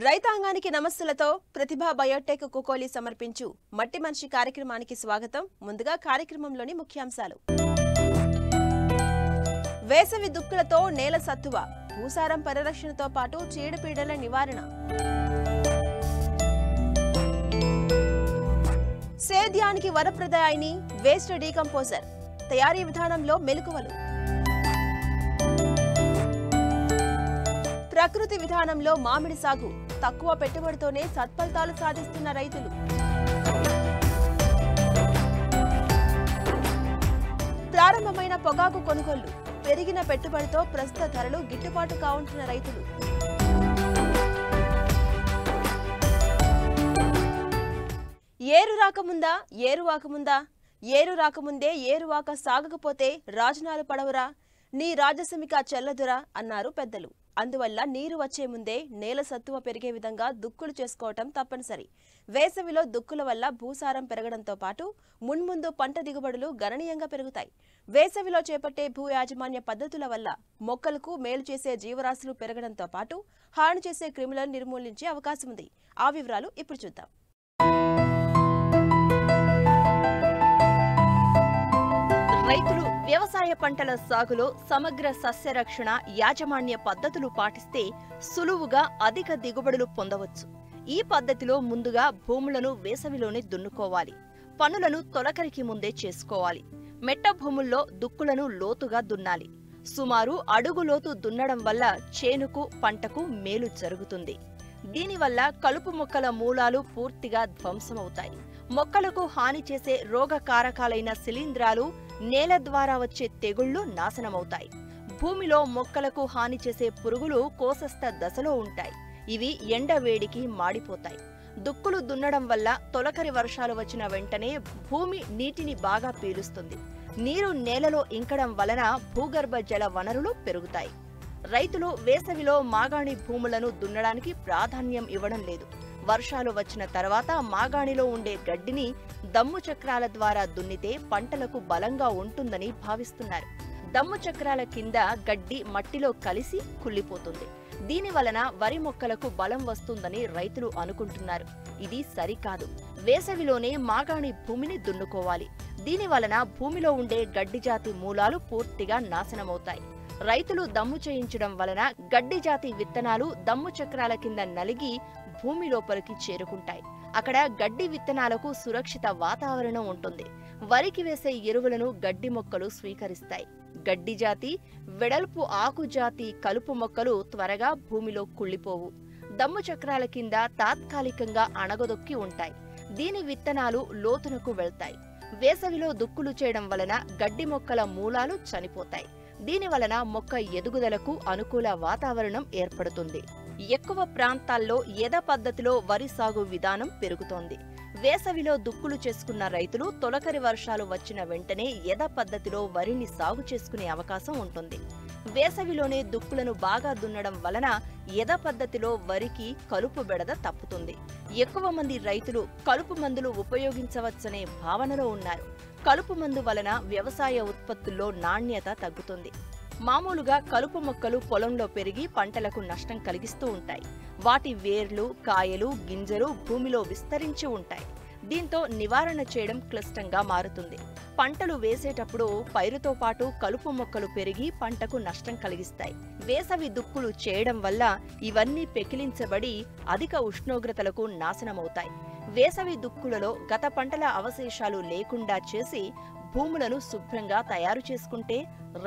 రైతాంగానికి నమస్సులతో ప్రతిభా బయోటెక్ కోకోలి సమర్పించు మట్టి మనిషి కార్యక్రమానికి స్వాగతం. ముందుగా కార్యక్రమంలోని ముఖ్యాంశాలు. వేసవి దుక్కులతో నేల సత్తువ, భూసారం పరిరక్షణతో పాటు చీడపీడల నివారణ. సేద్యానికి వరప్రదాయిని వేస్ట్ డీకంపోజర్, తయారీ విధానంలో మెలకువలు. ప్రకృతి విధానంలో మామిడి సాగు, తక్కువ పెట్టుబడితోనే సత్ఫలితాలు సాధిస్తున్న రైతులు. ప్రారంభమైన పొగాకు కొనుగోళ్లు, పెరిగిన పెట్టుబడితో ప్రస్తుత ధరలు గిట్టుబాటు కావుంటున్న రైతులు. ఏరు రాకముందా ఏరువాకముందా, ఏరు రాకముందే ఏరువాక సాగకపోతే రాజనాలు పడవరా, నీ రాజసమిక చెల్లదురా అన్నారు పెద్దలు. అందువల్ల నీరు వచ్చే ముందే నేల సత్తువ పెరిగే విధంగా దుక్కులు చేసుకోవటం తప్పనిసరి. వేసవిలో దుక్కుల వల్ల భూసారం పెరగడంతో పాటు మున్ముందు పంట దిగుబడులు గణనీయంగా పెరుగుతాయి. వేసవిలో చేపట్టే భూ యాజమాన్య పద్ధతుల వల్ల మొక్కలకు మేలు చేసే జీవరాశులు పెరగడంతో పాటు హాని చేసే క్రిములను నిర్మూలించే అవకాశం ఉంది. ఆ వివరాలు ఇప్పుడు చూద్దాం. రైతులు వ్యవసాయ పంటల సాగులో సమగ్ర సస్యరక్షణ యాజమాన్య పద్ధతులు పాటిస్తే సులువుగా అధిక దిగుబడులు పొందవచ్చు. ఈ పద్ధతిలో ముందుగా భూములను వేసవిలోనే దున్నుకోవాలి. పనులను తొలకరికి ముందే చేసుకోవాలి. మెట్ట భూముల్లో దుక్కులను లోతుగా దున్నాలి. సుమారు అడుగు లోతు దున్నడం వల్ల చేనుకు పంటకు మేలు జరుగుతుంది. దీనివల్ల కలుపు మొక్కల మూలాలు పూర్తిగా ధ్వంసమవుతాయి. మొక్కలకు హాని చేసే రోగకారకాలైన శిలీంధ్రాలు, నేల ద్వారా వచ్చే తెగుళ్లు నాశనమవుతాయి. భూమిలో మొక్కలకు హాని చేసే పురుగులు కోసస్థ దశలో ఉంటాయి. ఇవి ఎండ వేడికి మాడిపోతాయి. దుక్కులు దున్నడం వల్ల తొలకరి వర్షాలు వచ్చిన వెంటనే భూమి నీటిని బాగా పీలుస్తుంది. నీరు నేలలో ఇంకడం వలన భూగర్భ జల వనరులు పెరుగుతాయి. రైతులు వేసవిలో మాగాణి భూములను దున్నడానికి ప్రాధాన్యం ఇవ్వడం లేదు. వర్షాలు వచ్చిన తర్వాత మాగాణిలో ఉండే గడ్డిని దమ్ము చక్రాల ద్వారా దున్నితే పంటలకు బలంగా ఉంటుందని భావిస్తున్నారు. దమ్ము చక్రాల కింద గడ్డి మట్టిలో కలిసి కుళ్ళిపోతుంది. దీని వలన వరి మొక్కలకు బలం వస్తుందని రైతులు అనుకుంటున్నారు. ఇది సరికాదు. వేసవిలోనే మాగాణి భూమిని దున్నుకోవాలి. దీని వలన భూమిలో ఉండే గడ్డి జాతి మూలాలు పూర్తిగా నాశనమవుతాయి. రైతులు దమ్ము చేయించడం వలన గడ్డి జాతి విత్తనాలు దమ్ము చక్రాల కింద నలిగి భూమి లోపలికి చేరుకుంటాయి. అక్కడ గడ్డి విత్తనాలకు సురక్షిత వాతావరణం ఉంటుంది. వరికి వేసే ఎరువులను గడ్డి మొక్కలు స్వీకరిస్తాయి. గడ్డి జాతి, వెడల్పు ఆకు జాతి కలుపు మొక్కలు త్వరగా భూమిలో కుళ్ళిపోవు. దమ్ము చక్రాల కింద తాత్కాలికంగా అణగదొక్కి ఉంటాయి. దీని విత్తనాలు లోతునకు వెళ్తాయి. వేసవిలో దుక్కులు చేయడం వలన గడ్డి మొక్కల మూలాలు చనిపోతాయి. దీని వలన మొక్క ఎదుగుదలకు అనుకూల వాతావరణం ఏర్పడుతుంది. ఎక్కువ ప్రాంతాల్లో ఎద పద్ధతిలో వరి సాగు విధానం పెరుగుతోంది. వేసవిలో దుక్కులు చేసుకున్న రైతులు తొలకరి వర్షాలు వచ్చిన వెంటనే ఎద పద్ధతిలో వరిని సాగు చేసుకునే అవకాశం ఉంటుంది. వేసవిలోనే దుక్కులను బాగా దున్నడం వలన ఎద పద్ధతిలో వరికి కలుపు బెడద తప్పుతుంది. ఎక్కువ మంది రైతులు కలుపు మందులు ఉపయోగించవచ్చనే భావనలో ఉన్నారు. కలుపు మందు వలన వ్యవసాయ ఉత్పత్తుల్లో నాణ్యత తగ్గుతుంది. మామూలుగా కలుపు మొక్కలు పొలంలో పెరిగి పంటలకు నష్టం కలిగిస్తూ ఉంటాయి. వాటి వేర్లు, కాయలు, గింజలు భూమిలో విస్తరించి ఉంటాయి. దీంతో నివారణ చేయడం క్లిష్టంగా మారుతుంది. పంటలు వేసేటప్పుడు పైరుతో పాటు కలుపు మొక్కలు పెరిగి పంటకు నష్టం కలిగిస్తాయి. వేసవి దుక్కులు చేయడం వల్ల ఇవన్నీ పెకిలించబడి అధిక ఉష్ణోగ్రతలకు నాశనమవుతాయి. వేసవి దుక్కులలో గత పంటల అవశేషాలు లేకుండా చేసి భూములను శుభ్రంగా తయారు చేసుకుంటే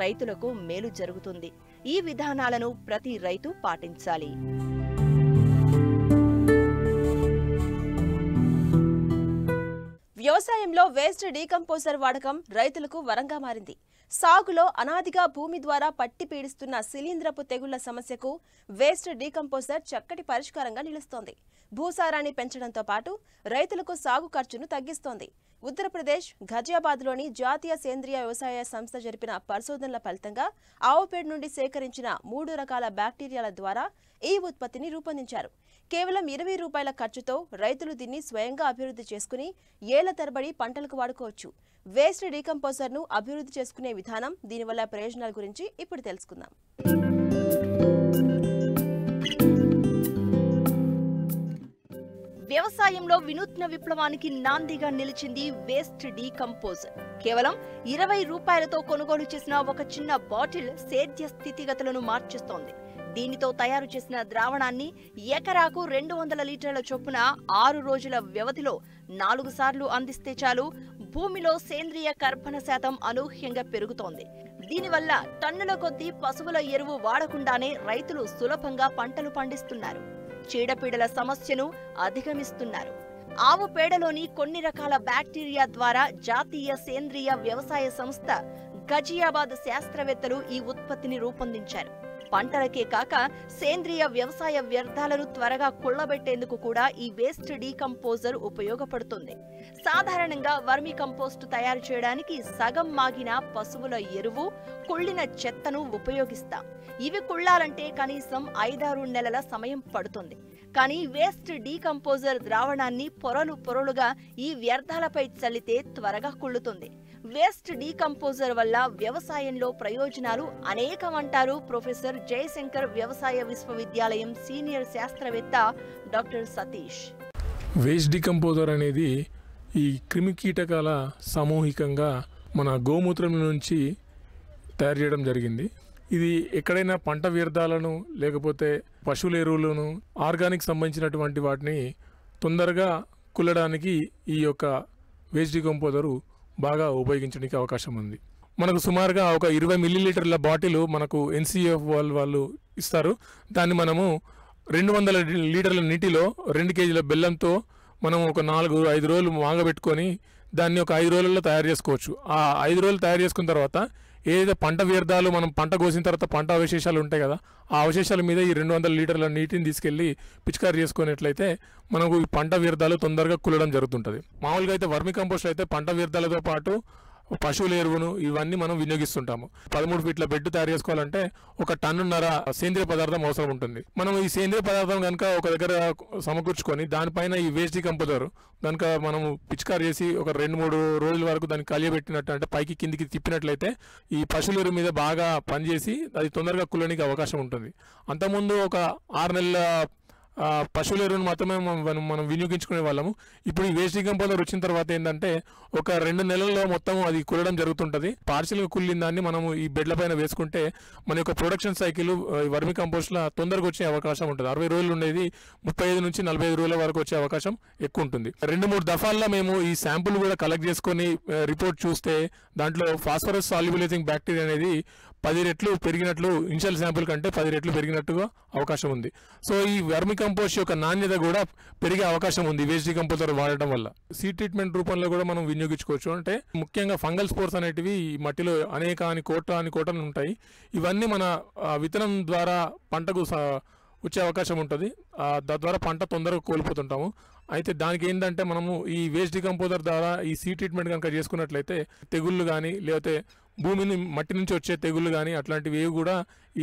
రైతులకు మేలు జరుగుతుంది. ఈ విధానాలను ప్రతి రైతు పాటించాలి. వ్యవసాయంలో వేస్ట్ డీకంపోజర్ వాడకం రైతులకు వరంగా మారింది. సాగులో అనాదిగా భూమి ద్వారా పట్టి పీడిస్తున్న శిలీంధ్రపు తెగుళ్ల సమస్యకు వేస్ట్ డీకంపోజర్ చక్కటి పరిష్కారంగా నిలుస్తోంది. భూసారాన్ని పెంచడంతో పాటు రైతులకు సాగు ఖర్చును తగ్గిస్తోంది. ఉత్తరప్రదేశ్ ఘజియాబాద్లోని జాతీయ సేంద్రియ వ్యవసాయ సంస్థ జరిపిన పరిశోధనల ఫలితంగా ఆవుపేడ నుండి సేకరించిన 3 రకాల బ్యాక్టీరియాల ద్వారా ఈ ఉత్పత్తిని రూపొందించారు. కేవలం 20 రూపాయల ఖర్చుతో రైతులు దీన్ని స్వయంగా అభివృద్ధి చేసుకుని ఏళ్ల తరబడి పంటలకు వాడుకోవచ్చు. వేస్ట్ డీకంపోజర్ ను అభివృద్ధి చేసుకునే విధానం, దీనివల్ల ప్రయోజనాల గురించి ఇప్పుడు తెలుసుకుందాం. వ్యవసాయంలో వినూత్న విప్లవానికి నాందిగా నిలిచింది వేస్ట్ డీకంపోజర్. కేవలం 20 రూపాయలతో కొనుగోలు చేసిన ఒక చిన్న బాటిల్ సేద్య స్థితిగతులను మార్చేస్తోంది. దీనితో తయారు చేసిన ద్రావణాన్ని ఎకరాకు 200 లీటర్ల చొప్పున 6 రోజుల వ్యవధిలో 4 సార్లు అందిస్తే చాలు భూమిలో సేంద్రియ కర్బన శాతం అనూహ్యంగా పెరుగుతోంది. దీనివల్ల టన్నుల కొద్దీ పశువుల ఎరువు వాడకుండానే రైతులు సులభంగా పంటలు పండిస్తున్నారు. చీడపీడల సమస్యను అధిగమిస్తున్నారు. ఆవు పేడలోని కొన్ని రకాల బ్యాక్టీరియా ద్వారా జాతీయ సేంద్రియ వ్యవసాయ సంస్థ గజియాబాద్ శాస్త్రవేత్తలు ఈ ఉత్పత్తిని రూపొందించారు. పంటలకే కాక సేంద్రియ వ్యవసాయ వ్యర్థాలను త్వరగా కుళ్లబెట్టేందుకు కూడా ఈ వేస్ట్ డీకంపోజర్ ఉపయోగపడుతుంది. సాధారణంగా వర్మీ కంపోస్ట్ తయారు చేయడానికి సగం మాగిన పశువుల ఎరువు, కుళ్ళిన చెత్తను ఉపయోగిస్తాం. ఇవి కుళ్ళాలంటే కనీసం 5-6 నెలల సమయం పడుతుంది. కానీ వేస్ట్ డీకంపోజర్ ద్రావణాన్ని పొరలు పొరలుగా ఈ వ్యర్థాలపై చల్లితే త్వరగా కుళ్ళుతుంది. వేస్ట్ డీకంపోజర్ వల్ల వ్యవసాయంలో ప్రయోజనాలు అనేకమంటారు ప్రొఫెసర్ జయశంకర్ వ్యవసాయ విశ్వవిద్యాలయం సీనియర్ శాస్త్రవేత్త డాక్టర్ సతీష్. వేస్ట్ డీకంపోజర్ అనేది ఈ క్రిమి కీటకాల సామూహికంగా మన గోమూత్రం నుంచి తయారు చేయడం జరిగింది. ఇది ఎక్కడైనా పంట వ్యర్థాలను లేకపోతే పశువుల ఎరువులను ఆర్గానిక్ సంబంధించినటువంటి వాటిని తొందరగా కుల్లడానికి ఈ యొక్క వేస్ట్ డీకంపోజరు బాగా ఉపయోగించడానికి అవకాశం ఉంది. మనకు సుమారుగా ఒక 20 మిల్లీలీటర్ల బాటిల్ మనకు ఎన్సీఎఫ్ వాళ్ళు ఇస్తారు. దాన్ని మనము 200 లీటర్ల నీటిలో 2 కేజీల బెల్లంతో మనం ఒక 4-5 రోజులు మాగబెట్టుకొని దాన్ని ఒక 5 రోజుల్లో తయారు చేసుకోవచ్చు. ఆ 5 రోజులు తయారు చేసుకున్న తర్వాత ఏదైతే పంట వ్యర్థాలు మనం పంట కోసిన తర్వాత పంట అవశేషాలు ఉంటాయి కదా, ఆ అవశేషాల మీద ఈ 200 లీటర్ల నీటిని తీసుకెళ్లి పిచికారి చేసుకున్నట్లయితే మనకు ఈ పంట వ్యర్థాలు తొందరగా కుల్లడం జరుగుతుంటుంది. మామూలుగా అయితే వర్మి కంపోస్ట్ అయితే పంట వ్యర్థాలతో పాటు పశువుల ఎరువును ఇవన్నీ మనం వినియోగిస్తుంటాము. 13 ఫీట్ల బెడ్ తయారు చేసుకోవాలంటే 1 టన్నున్నర సేంద్రియ పదార్థం అవసరం ఉంటుంది. మనం ఈ సేంద్రియ పదార్థం కనుక ఒక దగ్గర సమకూర్చుకొని దానిపైన ఈ వేస్ట్ డీకంపోజర్ కనుక మనము పిచికారి చేసి ఒక 2-3 రోజుల వరకు దాన్ని కలియబెట్టినట్టు అంటే పైకి కిందికి తిప్పినట్లయితే ఈ పశువుల ఎరువు మీద బాగా పనిచేసి అది తొందరగా కుల్లడానికి అవకాశం ఉంటుంది. అంతకుముందు ఒక 6 నెలల పశువుల ఎరువును మాత్రమే మనం వినియోగించుకునే వాళ్ళము. ఇప్పుడు ఈ వేస్ట్ డీకంపోజర్ వచ్చిన తర్వాత ఏంటంటే ఒక 2 నెలల్లో మొత్తం అది కుల్లడం జరుగుతుంటుంది. పార్షియల్గా కుళ్ళిన దాన్ని మనము ఈ బెడ్ల పైన వేసుకుంటే మన యొక్క ప్రొడక్షన్ సైకిల్ వర్మి కంపోస్ట్లో తొందరగా వచ్చే అవకాశం ఉంటుంది. 60 రోజులు ఉండేది 35 నుంచి 45 రోజుల వరకు వచ్చే అవకాశం ఎక్కువ ఉంటుంది. 2-3 దఫాల్లో మేము ఈ శాంపుల్ కూడా కలెక్ట్ చేసుకొని రిపోర్ట్ చూస్తే దాంట్లో ఫాస్ఫరస్ సాల్యుబులైజింగ్ బ్యాక్టీరియా అనేది 10 రెట్లు పెరిగినట్లు ఇనిషియల్ శాంపుల్ కంటే 10 రెట్లు పెరిగినట్టుగా అవకాశం ఉంది. సో ఈ వర్మి కంపోస్ట్ యొక్క నాణ్యత కూడా పెరిగే అవకాశం ఉంది వేస్ట్ డీకంపోజర్ వాడటం వల్ల. సీడ్ ట్రీట్మెంట్ రూపంలో కూడా మనం వినియోగించుకోవచ్చు. అంటే ముఖ్యంగా ఫంగల్ స్పోర్స్ అనేటివి ఈ మట్టిలో అనేక కోటలు ఉంటాయి. ఇవన్నీ మన విత్తనం ద్వారా పంటకు వచ్చే అవకాశం ఉంటుంది. తద్వారా పంట తొందరగా కోల్పోతుంటాము. అయితే దానికి ఏంటంటే మనము ఈ వేస్ట్ డీకంపోజర్ ద్వారా ఈ సీడ్ ట్రీట్మెంట్ కనుక చేసుకున్నట్లయితే తెగుళ్ళు కానీ లేకపోతే భూమిని మట్టి నుంచి వచ్చే తెగుళ్ళు కానీ అట్లాంటివి ఏవి కూడా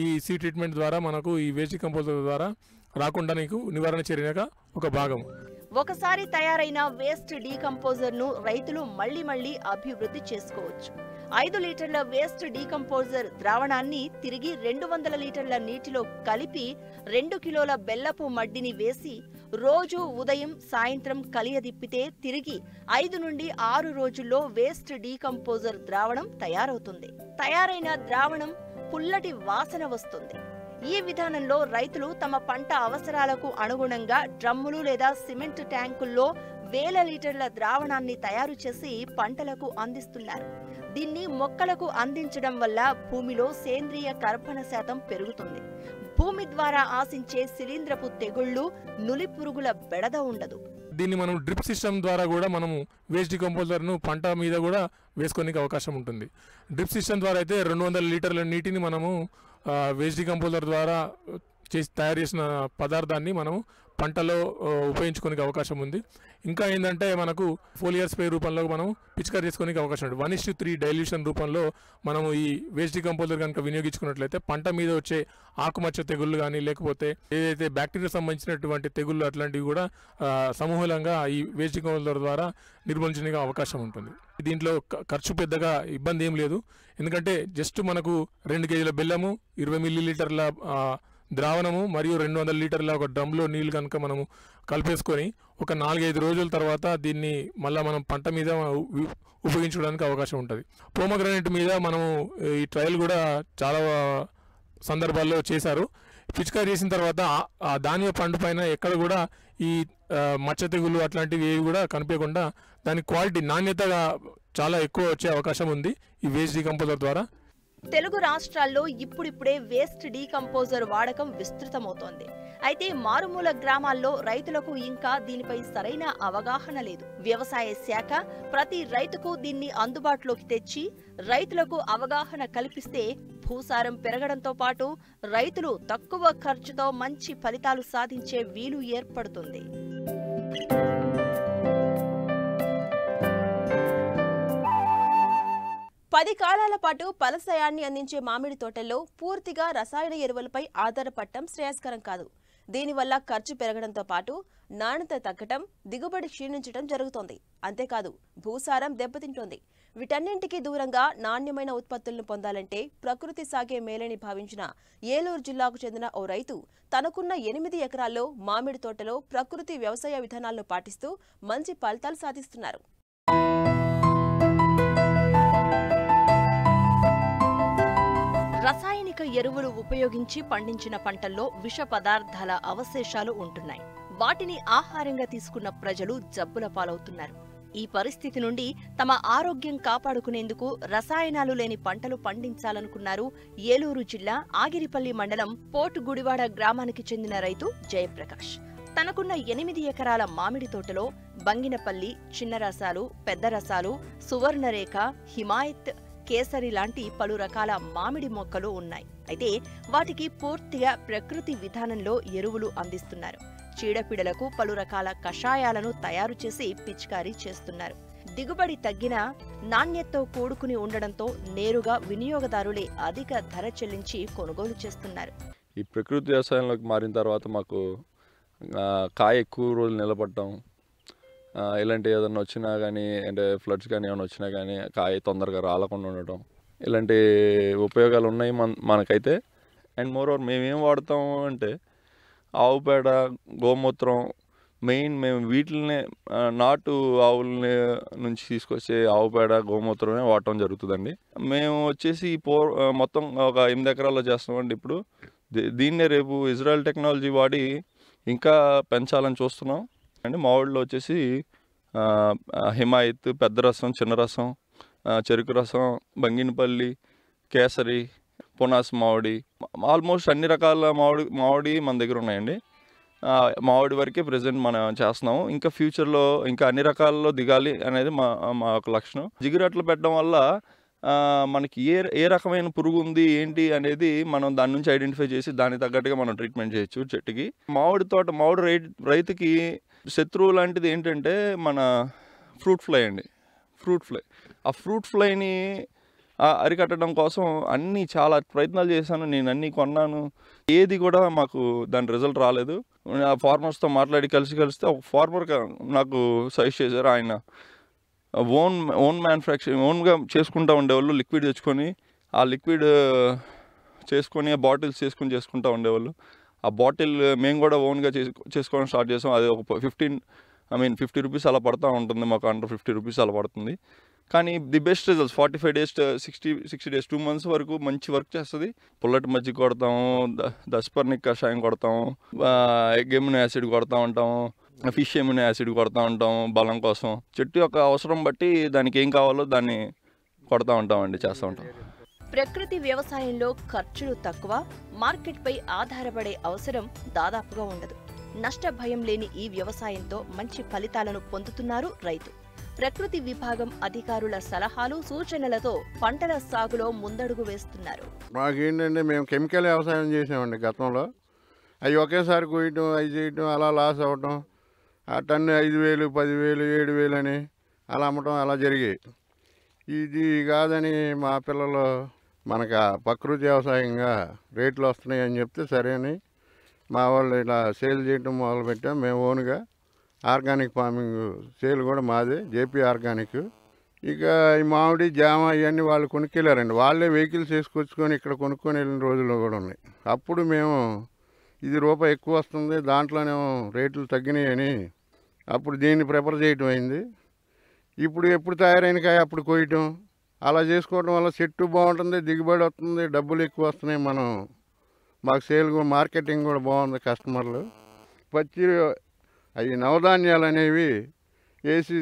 ఈ సీడ్ ట్రీట్మెంట్ ద్వారా మనకు ఈ వేస్ట్ డీకంపోజర్ ద్వారా రాకుండా నీకు నివారణ చర్యగా ఒక భాగం. ఒకసారి తయారైన వేస్ట్ డీకంపోజర్ ను రైతులు మళ్లీ అభివృద్ధి చేసుకోవచ్చు. 5 లీటర్ల వేస్ట్ డీకంపోజర్ ద్రావణాన్ని తిరిగి 200 లీటర్ల నీటిలో కలిపి 2 కిలోల బెల్లపు మడ్డిని వేసి రోజు ఉదయం సాయంత్రం కలియదిప్పితే తిరిగి 5 నుండి 6 రోజుల్లో వేస్ట్ డీకంపోజర్ ద్రావణం తయారవుతుంది. తయారైన ద్రావణం పుల్లటి వాసన వస్తుంది. ఈ విధానంలో రైతులు తమ పంట అవసరాలకు అనుగుణంగా డ్రమ్ములు లేదా సిమెంట్ ట్యాంకుల్లో 1000 లీటర్ల ద్రావణాన్ని తయారు చేసి పంటలకు అందిస్తున్నారు. దీన్ని మొక్కలకు అందించడం వల్ల భూమిలో సేంద్రియ కర్బన శాతం పెరుగుతుంది. భూమి ద్వారా ఆశించే శిలీంధ్రపు తెగుళ్లు, నులి పురుగుల బెడద ఉండదు. దీన్ని మనం డ్రిప్ సిస్టమ్ ద్వారా కూడా మనము వేస్ట్ డీకంపోజర్ను పంట మీద కూడా వేసుకోనికి అవకాశం ఉంటుంది. డ్రిప్ సిస్టమ్ ద్వారా అయితే 200 లీటర్ల నీటిని మనము వేస్ట్ డీకంపోజర్ ద్వారా తయారు చేసిన పదార్థాన్ని మనము పంటలో ఉపయోగించుకోనికి అవకాశం ఉంది. ఇంకా ఏంటంటే మనకు ఫోలియర్ స్ప్రే రూపంలో మనం పిచికారి చేసుకోనికి అవకాశం ఉంది. 1:3 డైల్యూషన్ రూపంలో మనము ఈ వేస్ట్ డీకంపోజర్ కనుక వినియోగించుకున్నట్లయితే పంట మీద వచ్చే ఆకుమచ్చ తెగుళ్ళు కానీ లేకపోతే ఏదైతే బ్యాక్టీరియా సంబంధించినటువంటి తెగుళ్ళు అట్లాంటివి కూడా సమూలంగా ఈ వేస్ట్ డీకంపోజర్ ద్వారా నిర్మూలించడానికి అవకాశం ఉంటుంది. దీంట్లో ఖర్చు పెద్దగా ఇబ్బంది ఏం లేదు. ఎందుకంటే జస్ట్ మనకు 2 కేజీల బెల్లము, 20 మిల్లీలీటర్ల ద్రావణము మరియు 200 లీటర్ల ఒక డ్రమ్లో నీళ్ళు కనుక మనము కలిపేసుకొని ఒక 4-5 రోజుల తర్వాత దీన్ని మళ్ళీ మనం పంట మీద ఉపయోగించుకోవడానికి అవకాశం ఉంటుంది. పోమగ్రానైట్ మీద మనము ఈ ట్రయల్ కూడా చాలా సందర్భాల్లో చేశారు. పిచికారీ చేసిన తర్వాత ఆ ధాన్య పండు పైన ఎక్కడ కూడా ఈ మచ్చ తెగులు అట్లాంటివి ఏవి కూడా కనిపించకుండా దాని క్వాలిటీ నాణ్యతగా చాలా ఎక్కువ వచ్చే అవకాశం ఉంది ఈ వేస్ట్ డీకంపోజర్ ద్వారా. తెలుగు రాష్ట్రాల్లో ఇప్పుడిప్పుడే వేస్ట్ డీకంపోజర్ వాడకం విస్తృతమవుతోంది. అయితే మారుమూల గ్రామాల్లో రైతులకు ఇంకా దీనిపై సరైన అవగాహన లేదు. వ్యవసాయ శాఖ ప్రతి రైతుకు దీన్ని అందుబాటులోకి తెచ్చి రైతులకు అవగాహన కల్పిస్తే భూసారం పెరగడంతో పాటు రైతులు తక్కువ ఖర్చుతో మంచి ఫలితాలు సాధించే వీలు ఏర్పడుతుంది. 10 కాలాల పాటు ఫలసాయాన్ని అందించే మామిడి తోటల్లో పూర్తిగా రసాయన ఎరువులపై ఆధారపడటం శ్రేయస్కరం కాదు. దీనివల్ల ఖర్చు పెరగడంతో పాటు నాణ్యత తగ్గటం, దిగుబడి క్షీణించడం జరుగుతోంది. అంతేకాదు భూసారం దెబ్బతింటోంది. వీటన్నింటికీ దూరంగా నాణ్యమైన ఉత్పత్తులను పొందాలంటే ప్రకృతి సాగే మేలని భావించిన ఏలూరు జిల్లాకు చెందిన ఓ రైతు తనకున్న 8 ఎకరాల్లో మామిడి తోటలో ప్రకృతి వ్యవసాయ విధానాలను పాటిస్తూ మంచి ఫలితాలు సాధిస్తున్నారు. రసాయనిక ఎరువులు ఉపయోగించి పండించిన పంటల్లో విష పదార్థాల అవశేషాలు ఉంటున్నాయి. వాటిని ఆహారంగా తీసుకున్న ప్రజలు జబ్బుల పాలవుతున్నారు. ఈ పరిస్థితి నుండి తమ ఆరోగ్యం కాపాడుకునేందుకు రసాయనాలు లేని పంటలు పండించాలనుకున్నారు ఏలూరు జిల్లా ఆగిరిపల్లి మండలం పోర్టు గుడివాడ గ్రామానికి చెందిన రైతు జయప్రకాష్. తనకున్న 8 ఎకరాల మామిడి తోటలో బంగినపల్లి, చిన్న రసాలు, పెద్ద రసాలు, సువర్ణరేఖ, హిమాయత్, కేసరి లాంటి పలు రకాల మామిడి మొక్కలు ఉన్నాయి. అయితే వాటికి పూర్తిగా ప్రకృతి విధానంలో ఎరువులు అందిస్తున్నారు. చీడపీడలకు పలు రకాల కషాయాలను తయారు చేసి పిచికారీ చేస్తున్నారు. దిగుబడి తగ్గినా నాణ్యతతో కూడుకుని ఉండడంతో నేరుగా వినియోగదారులే అధిక ధర చెల్లించి కొనుగోలు చేస్తున్నారు. ఈ ప్రకృతి వ్యవసాయంలోకి మారిన తర్వాత మాకు కాయ ఎక్కువ రోజులు నిలబడటం, ఇలాంటి ఏదైనా వచ్చినా కానీ, అంటే ఫ్లడ్స్ కానీ ఏమైనా వచ్చినా కానీ కాయ తొందరగా రాలకుండా ఉండటం, ఇలాంటి ఉపయోగాలు ఉన్నాయి మనకైతే. అండ్ మోరోవర్ మేమేం వాడతాం అంటే ఆవు పేడ, గోమూత్రం మెయిన్. మేము వీటిని నాటు ఆవులని నుంచి తీసుకొచ్చే ఆవు పేడ, గోమూత్రమే వాడటం జరుగుతుందండి. మేము వచ్చేసి మొత్తం ఒక 8 ఎకరాల్లో చేస్తామండి. ఇప్పుడు దీన్నే రేపు ఇజ్రాయెల్ టెక్నాలజీ వాడి ఇంకా పెంచాలని చూస్తున్నాం అండి. మామిడిలో వచ్చేసి హిమాయత్, పెద్ద రసం, చిన్న రసం, చెరుకు రసం, బంగినపల్లి, కేసరి, పునాస్ మామిడి, ఆల్మోస్ట్ అన్ని రకాల మామిడి మన దగ్గర ఉన్నాయండి. మామిడి వరకే ప్రజెంట్ మనం చేస్తున్నాము. ఇంకా ఫ్యూచర్లో ఇంకా అన్ని రకాలలో దిగాలి అనేది మా ఒక లక్ష్యం. జిగురట్లు పెట్టడం వల్ల మనకి ఏ రకమైన పురుగు ఉంది ఏంటి అనేది మనం దాని నుంచి ఐడెంటిఫై చేసి దానికి తగ్గట్టుగా మనం ట్రీట్మెంట్ చేయొచ్చు చెట్టుకి. మామిడి రైతుకి శత్రువు లాంటిది ఏంటంటే మన ఫ్రూట్ ఫ్లై అండి. ఆ ఫ్రూట్ ఫ్లైని అరికట్టడం కోసం చాలా ప్రయత్నాలు చేశాను. నేను అన్నీ కొన్నాను, ఏది కూడా మాకు దాని రిజల్ట్ రాలేదు. ఫార్మర్స్తో మాట్లాడి కలిస్తే ఒక ఫార్మర్ నాకు సజెస్ట్ చేశారు. ఆయన ఓన్ మ్యానుఫ్యాక్చరింగ్ ఓన్గా చేసుకుంటూ ఉండేవాళ్ళు. లిక్విడ్ తెచ్చుకొని ఆ లిక్విడ్ చేసుకొని బాటిల్స్ చేసుకుంటూ ఉండేవాళ్ళు. ఆ బాటిల్ మేము కూడా ఓన్గా చేసుకోవడం స్టార్ట్ చేసాం. అది ఒక 50 రూపీస్ అలా పడుతూ ఉంటుంది మాకు. అండర్ 50 రూపీస్ అలా పడుతుంది. కానీ the best results 45 days 60 days 2 months వరకు మంచి వర్క్ చేస్తుంది. పుల్లటి మజ్జిగ కొడతాము, దస్పర్నిక్ కషాయం కొడతాము, ఎగ్ ఎమ్యూనో యాసిడ్ కొడతా ఉంటాము, ఫిష్ ఎమ్యూనో యాసిడ్ కొడతా ఉంటాం బలం కోసం. చెట్టు యొక్క అవసరం బట్టి దానికి ఏం కావాలో దాన్ని కొడతా ఉంటామండి, చేస్తూ ఉంటాం. ప్రకృతి వ్యవసాయంలో ఖర్చులు తక్కువ, మార్కెట్పై ఆధారపడే అవసరం దాదాపుగా ఉండదు. నష్ట భయం లేని ఈ వ్యవసాయంతో మంచి ఫలితాలను పొందుతున్నారు రైతు. ప్రకృతి విభాగం అధికారుల సలహాలు, సూచనలతో పంటల సాగులో ముందడుగు వేస్తున్నారు. మాకేంటంటే మేము కెమికల్ వ్యవసాయం చేసామండి గతంలో. అవి ఒకేసారి కోయటం, అవి చేయటం, అలా లాస్ అవ్వటం, ఆ టన్ను 5,000, 10,000, 7,000 అని అలా అమ్మటం అలా జరిగాయి. ఇది కాదని మా పిల్లలు మనకు ప్రకృతి వ్యవసాయంగా రేట్లు వస్తున్నాయి అని చెప్తే సరే అని మా వాళ్ళు ఇలా సేల్ చేయటం మొదలుపెట్టాం. మేము ఓన్గా ఆర్గానిక్ ఫార్మింగ్ సేల్ కూడా మాదే, జేపీ ఆర్గానిక్. ఇక ఈ మామిడి, జామ ఇవన్నీ వాళ్ళు కొనుక్కెళ్ళారండి. వాళ్ళే వెహికల్స్ వేసుకొచ్చుకొని ఇక్కడ కొనుక్కొని వెళ్ళిన రోజులు కూడా ఉన్నాయి. అప్పుడు మేము ఇది రూపాయి ఎక్కువ వస్తుంది, దాంట్లోనేమో రేట్లు తగ్గినాయని అప్పుడు దీన్ని ప్రిఫర్ చేయటం అయింది. ఇప్పుడు ఎప్పుడు తయారైన కాయ అప్పుడు కోయటం, అలా చేసుకోవడం వల్ల చెట్టు బాగుంటుంది, దిగుబడి వస్తుంది, డబ్బులు ఎక్కువ వస్తున్నాయి. మాకు సేల్ మార్కెటింగ్ కూడా బాగుంది. కస్టమర్లు పచ్చి అవి నవధాన్యాలు అనేవి వేసి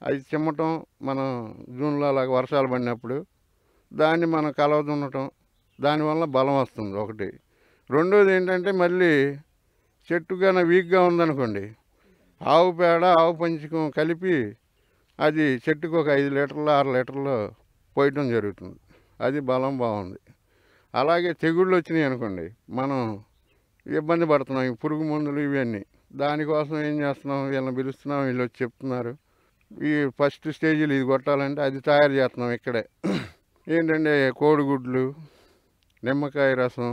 అవి చిమ్మటం, మనం జూన్లో అలాగ వర్షాలు పడినప్పుడు దాన్ని మనం కలవదున్నటం, దానివల్ల బలం వస్తుంది ఒకటి. రెండోది ఏంటంటే మళ్ళీ చెట్టు కన్నా వీక్గా ఉందనుకోండి, ఆవు పేడ ఆవు పంచకం కలిపి అది చెట్టుకు ఒక 5 లీటర్లు 6 లీటర్లు పోయటం జరుగుతుంది. అది బలం బాగుంది. అలాగే తెగుళ్ళు వచ్చినాయి అనుకోండి, మనం ఇబ్బంది పడుతున్నాం. ఈ పురుగు మందులు ఇవన్నీ, దానికోసం ఏం చేస్తున్నాం, వీళ్ళని పిలుస్తున్నాం, వీళ్ళు వచ్చి చెప్తున్నారు. ఈ ఫస్ట్ స్టేజీలు ఇది కొట్టాలంటే అది తయారు చేస్తున్నాం ఇక్కడే. ఏంటంటే కోడిగుడ్లు, నిమ్మకాయ రసం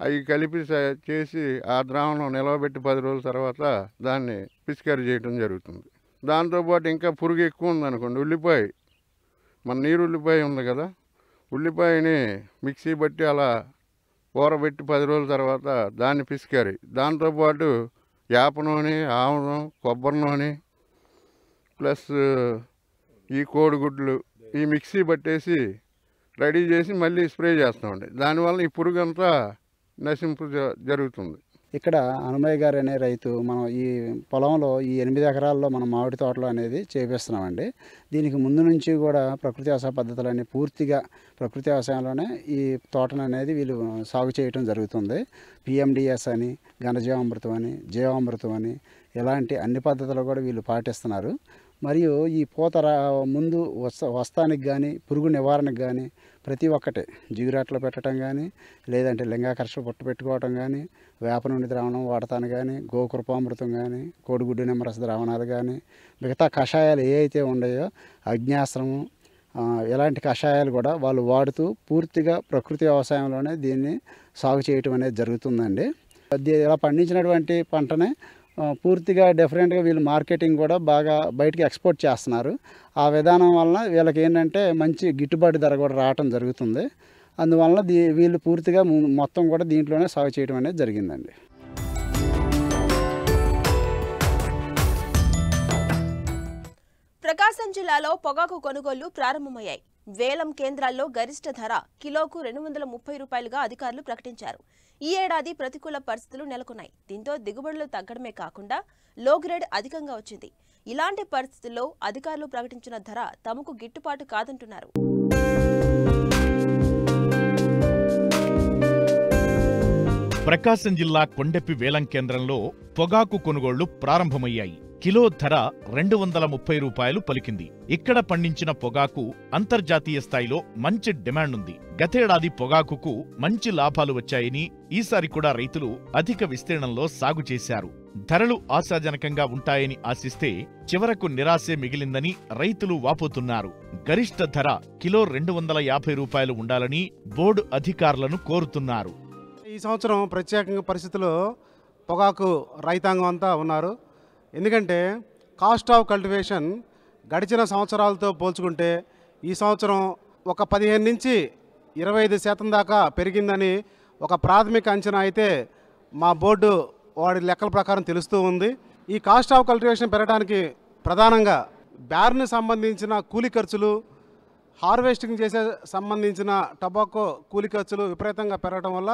అవి కలిపి చేసి ఆ ద్రావణం నిలవబెట్టి 10 రోజుల తర్వాత దాన్ని పిచికారీ చేయడం జరుగుతుంది. దాంతోపాటు ఇంకా పురుగు ఎక్కువ ఉందనుకోండి, ఉల్లిపాయ, మన నీరు ఉల్లిపాయ ఉంది కదా, ఉల్లిపాయని మిక్సీ బట్టి అలా ఊరబెట్టి 10 రోజుల తర్వాత దాన్ని పిచికారీ. దాంతోపాటు వేప నూనె, ఆముదం, కొబ్బరి నూనె ప్లస్ ఈ కోడిగుడ్లు ఈ మిక్సీ పట్టేసి రెడీ చేసి మళ్ళీ స్ప్రే చేస్తామండి. దానివల్ల ఈ పురుగు అంతా నశింపు జరుగుతుంది. ఇక్కడ హనుమయ్య గారు అనే రైతు మనం ఈ పొలంలో ఈ 8 ఎకరాల్లో మనం మామిడి తోటలు అనేది చేపిస్తున్నామండి. దీనికి ముందు నుంచి కూడా ప్రకృతి వ్యవసాయ పద్ధతులన్నీ పూర్తిగా ప్రకృతి వ్యవసాయంలోనే ఈ తోటను అనేది వీళ్ళు సాగు చేయటం జరుగుతుంది. PMDS అని, ఘనజీవామృతం అని, జీవామృతం అని ఇలాంటి అన్ని పద్ధతులు కూడా వీళ్ళు పాటిస్తున్నారు. మరియు ఈ పూత ముందు వస్తానికి కానీ పురుగు నివారణకు కానీ ప్రతి ఒక్కటి జిగురాట్లో పెట్టడం కానీ, లేదంటే లింగాకర్షణ పుట్టు పెట్టుకోవటం కానీ, వేప నుండి ద్రావణం వాడతాను కానీ, గోకృపామృతం కానీ, కోడిగుడ్డు నిమ్మరస ద్రావణాలు కానీ, మిగతా కషాయాలు ఏ అయితే ఉన్నాయో అగ్న్యాస్త్రము ఇలాంటి కషాయాలు కూడా వాళ్ళు వాడుతూ పూర్తిగా ప్రకృతి వ్యవసాయంలోనే దీన్ని సాగు చేయటం అనేది జరుగుతుందండి. ఇలా పండించినటువంటి పంటనే పూర్తిగా డిఫరెంట్గా వీళ్ళు మార్కెటింగ్ కూడా బాగా బయటికి ఎక్స్పోర్ట్ చేస్తున్నారు. ఆ విధానం వలన వీళ్ళకి ఏంటంటే మంచి గిట్టుబాటు ధర కూడా రావటం జరుగుతుంది. అందువలన వీళ్ళు పూర్తిగా మొత్తం కూడా దీంట్లోనే సాగు చేయడం అనేది జరిగిందండి. ప్రకాశం జిల్లాలో పొగాకు కొనుగోళ్లు ప్రారంభమయ్యాయి. వేలం కేంద్రాల్లో గరిష్ట ధర కిలోకు 230 రూపాయలుగా అధికారులు ప్రకటించారు. ఈ ఏడాది ప్రతికూల పరిస్థితులు నెలకొన్నాయి. దీంతో దిగుబడులు తగ్గడమే కాకుండా లో గ్రేడ్ అధికంగా వచ్చింది. ఇలాంటి పరిస్థితుల్లో అధికారులు ప్రకటించిన ధర తమకు గిట్టుబాటు కాదంటున్నారు. ప్రకాశం జిల్లా కొండెపి వేలం కేంద్రంలో పొగాకు కొనుగోళ్లు ప్రారంభమయ్యాయి. కిలో ధర 230 రూపాయలు పలికింది. ఇక్కడ పండించిన పొగాకు అంతర్జాతీయ స్థాయిలో మంచి డిమాండ్ ఉంది. గతేడాది పొగాకుకు మంచి లాభాలు వచ్చాయని, ఈసారి కూడా రైతులు అధిక విస్తీర్ణంలో సాగు చేశారు. ధరలు ఆశాజనకంగా ఉంటాయని ఆశిస్తే చివరకు నిరాశే మిగిలిందని రైతులు వాపోతున్నారు. గరిష్ట ధర కిలో 250 రూపాయలు ఉండాలని బోర్డు అధికారులను కోరుతున్నారు. ఈ సంవత్సరం ప్రత్యేకంగా పరిస్థితుల్లో పొగాకు రైతాంగం అంతా ఉన్నారు. ఎందుకంటే కాస్ట్ ఆఫ్ కల్టివేషన్ గడిచిన సంవత్సరాలతో పోల్చుకుంటే ఈ సంవత్సరం ఒక 15 నుంచి 25% దాకా పెరిగిందని ఒక ప్రాథమిక అంచనా అయితే మా బోర్డు వాడి లెక్కల ప్రకారం తెలుస్తూ ఉంది. ఈ కాస్ట్ ఆఫ్ కల్టివేషన్ పెరగడానికి ప్రధానంగా బ్యార్న్ సంబంధించిన కూలీ ఖర్చులు, హార్వెస్టింగ్ చేసే సంబంధించిన టొబాకో కూలీ ఖర్చులు విపరీతంగా పెరగడం వల్ల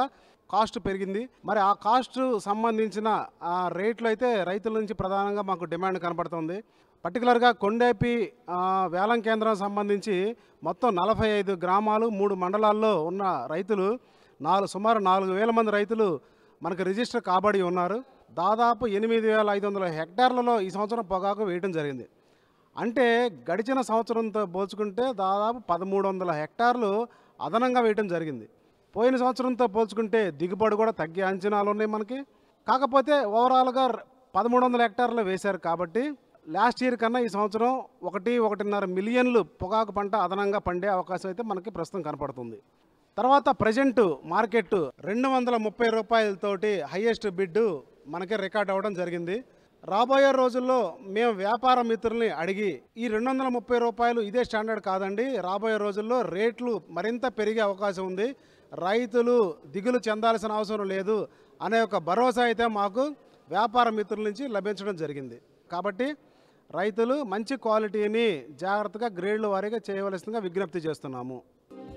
కాస్ట్ పెరిగింది. మరి ఆ కాస్ట్ సంబంధించిన ఆ రేట్లు అయితే రైతుల నుంచి ప్రధానంగా మాకు డిమాండ్ కనబడుతుంది. పర్టికులర్గా కొండేపి వేలం కేంద్రం సంబంధించి మొత్తం 45 గ్రామాలు 3 మండలాల్లో ఉన్న రైతులు సుమారు 4,000 మంది రైతులు మనకు రిజిస్టర్ కాబడి ఉన్నారు. దాదాపు 8,500 హెక్టార్లలో ఈ సంవత్సరం పొగాకు వేయడం జరిగింది. అంటే గడిచిన సంవత్సరంతో పోల్చుకుంటే దాదాపు 1,300 హెక్టార్లు అదనంగా వేయడం జరిగింది. పోయిన సంవత్సరంతో పోల్చుకుంటే దిగుబడి కూడా తగ్గే అంచనాలు ఉన్నాయి మనకి. కాకపోతే ఓవరాల్గా 1,300 హెక్టార్లు వేశారు కాబట్టి లాస్ట్ ఇయర్ కన్నా ఈ సంవత్సరం 1.5 మిలియన్లు పొగాకు పంట అదనంగా పండే అవకాశం అయితే మనకి ప్రస్తుతం కనపడుతుంది. తర్వాత ప్రజెంట్ మార్కెట్ 230 రూపాయలతోటి హైయెస్ట్ బిడ్ మనకి రికార్డ్ అవ్వడం జరిగింది. రాబోయే రోజుల్లో మేము వ్యాపార మిత్రుల్ని అడిగి ఈ 230 రూపాయలు ఇదే స్టాండర్డ్ కాదండి, రాబోయే రోజుల్లో రేట్లు మరింత పెరిగే అవకాశం ఉంది, రైతులు దిగులు చెందాల్సిన అవసరం లేదు, అనే ఒక భరోసా అయితే మాకు వ్యాపార మిత్రుల నుంచి లభించడం జరిగింది. కాబట్టి రైతులు మంచి క్వాలిటీని జాగ్రత్తగా గ్రేడ్ల వారీగా చేయవలసిందిగా విజ్ఞప్తి చేస్తున్నాము.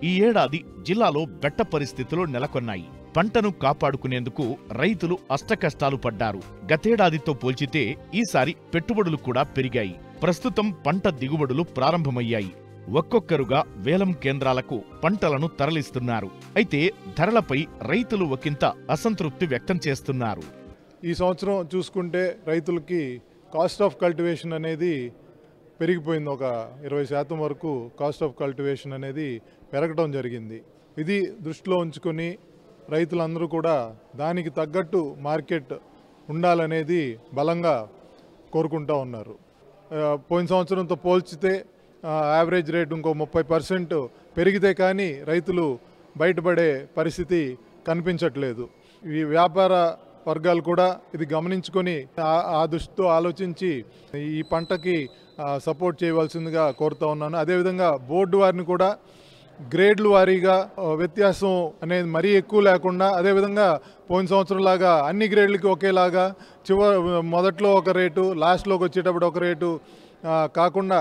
ఈ ఏడాది జిల్లాలో బెట్ట పరిస్థితులు నెలకొన్నాయి. పంటను కాపాడుకునేందుకు రైతులు అష్టకష్టాలు పడ్డారు. గతేడాదితో పోల్చితే ఈసారి పెట్టుబడులు కూడా పెరిగాయి. ప్రస్తుతం పంట దిగుబడులు ప్రారంభమయ్యాయి. ఒక్కొక్కరుగా వేలం కేంద్రాలకు పంటలను తరలిస్తున్నారు. అయితే ధరలపై రైతులు ఒకంత అసంతృప్తి వ్యక్తం చేస్తున్నారు. ఈ సంవత్సరం చూసుకుంటే రైతులకి కాస్ట్ ఆఫ్ కల్టివేషన్ అనేది పెరిగిపోయింది. ఒక 20% వరకు కాస్ట్ ఆఫ్ కల్టివేషన్ అనేది పెరగడం జరిగింది. ఇది దృష్టిలో ఉంచుకొని రైతులందరూ కూడా దానికి తగ్గట్టు మార్కెట్ ఉండాలనేది బలంగా కోరుకుంటూ ఉన్నారు. పోయిన సంవత్సరంతో పోల్చితే యావరేజ్ రేట్ ఇంకో 30% పెరిగితే కానీ రైతులు బయటపడే పరిస్థితి కనిపించట్లేదు. ఈ వ్యాపార వర్గాలు కూడా ఇది గమనించుకొని ఆ దృష్టితో ఆలోచించి ఈ పంటకి సపోర్ట్ చేయవలసిందిగా కోరుతా ఉన్నాను. అదేవిధంగా బోర్డు వారిని కూడా గ్రేడ్లు వారీగా వ్యత్యాసం అనేది మరీ ఎక్కువ లేకుండా, అదేవిధంగా పోయిన సంవత్సరం లాగా అన్ని గ్రేడ్లకి ఒకేలాగా మొదట్లో ఒక రేటు లాస్ట్లోకి వచ్చేటప్పుడు ఒక రేటు కాకుండా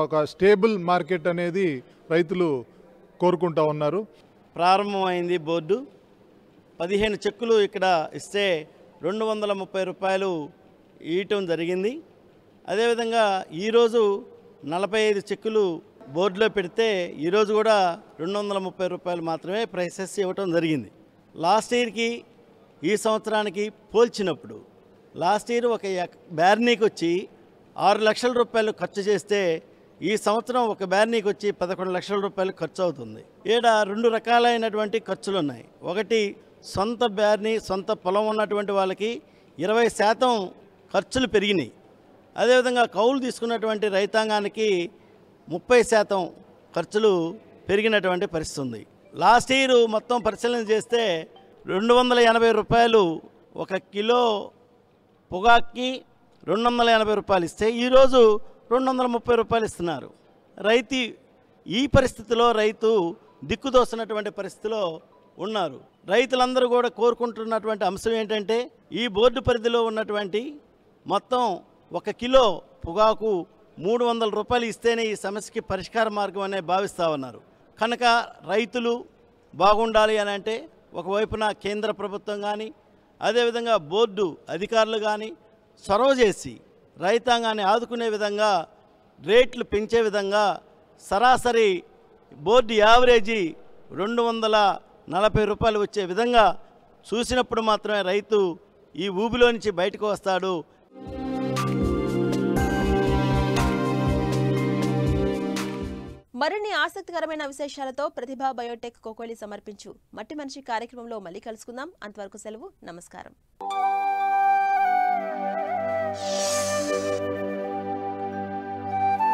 ఒక స్టేబుల్ మార్కెట్ అనేది రైతులు కోరుకుంటా ఉన్నారు. ప్రారంభమైంది బోర్డు. 15 చెక్కులు ఇక్కడ ఇస్తే 230 రూపాయలు ఇవ్వటం జరిగింది. అదేవిధంగా ఈరోజు 45 చెక్కులు బోర్డులో పెడితే ఈరోజు కూడా 230 రూపాయలు మాత్రమే ప్రైసెస్ ఇవ్వటం జరిగింది. లాస్ట్ ఇయర్కి ఈ సంవత్సరానికి పోల్చినప్పుడు లాస్ట్ ఇయర్ ఒక బ్యార్నీకి వచ్చి 6 లక్షల రూపాయలు ఖర్చు చేస్తే ఈ సంవత్సరం ఒక బ్యార్నీకి వచ్చి 11 లక్షల రూపాయలు ఖర్చు అవుతుంది. ఈడ 2 రకాలైనటువంటి ఖర్చులు ఉన్నాయి. ఒకటి సొంత బ్యార్నీ, సొంత పొలం ఉన్నటువంటి వాళ్ళకి 20% ఖర్చులు పెరిగినాయి. అదేవిధంగా కౌలు తీసుకున్నటువంటి రైతాంగానికి 30% ఖర్చులు పెరిగినటువంటి పరిస్థితి ఉంది. లాస్ట్ ఇయర్ మొత్తం పరిశీలన చేస్తే 280 రూపాయలు ఒక కిలో పొగాక్కి 280 రూపాయలు ఇస్తే ఈరోజు 230 రూపాయలు ఇస్తున్నారు. ఈ పరిస్థితిలో రైతు దిక్కుదోస్తున్నటువంటి పరిస్థితిలో ఉన్నారు. రైతులందరూ కూడా కోరుకుంటున్నటువంటి అంశం ఏంటంటే ఈ బోర్డు పరిధిలో ఉన్నటువంటి మొత్తం ఒక కిలో పొగాకు 300 రూపాయలు ఇస్తేనే ఈ సమస్యకి పరిష్కార మార్గం అనే భావిస్తూ ఉన్నారు. కనుక రైతులు బాగుండాలి అని అంటే ఒకవైపున కేంద్ర ప్రభుత్వం కానీ అదేవిధంగా బోర్డు అధికారులు కానీ చొరవ చేసి రైతాంగాన్ని ఆదుకునే విధంగా రేట్లు పెంచే విధంగా సరాసరి బోర్డు యావరేజీ 240 రూపాయలు వచ్చే విధంగా చూసినప్పుడు మాత్రమే రైతు ఈ ఊబిలో నుంచి బయటకు వస్తాడు. మరిన్ని ఆసక్తికరమైన విశేషాలతో ప్రతిభా బయోటెక్ కోకోలి సమర్పించు మట్టి మనిషి కార్యక్రమంలో మళ్ళీ కలుసుకుందాం. అంతవరకు సెలవు. నమస్కారం.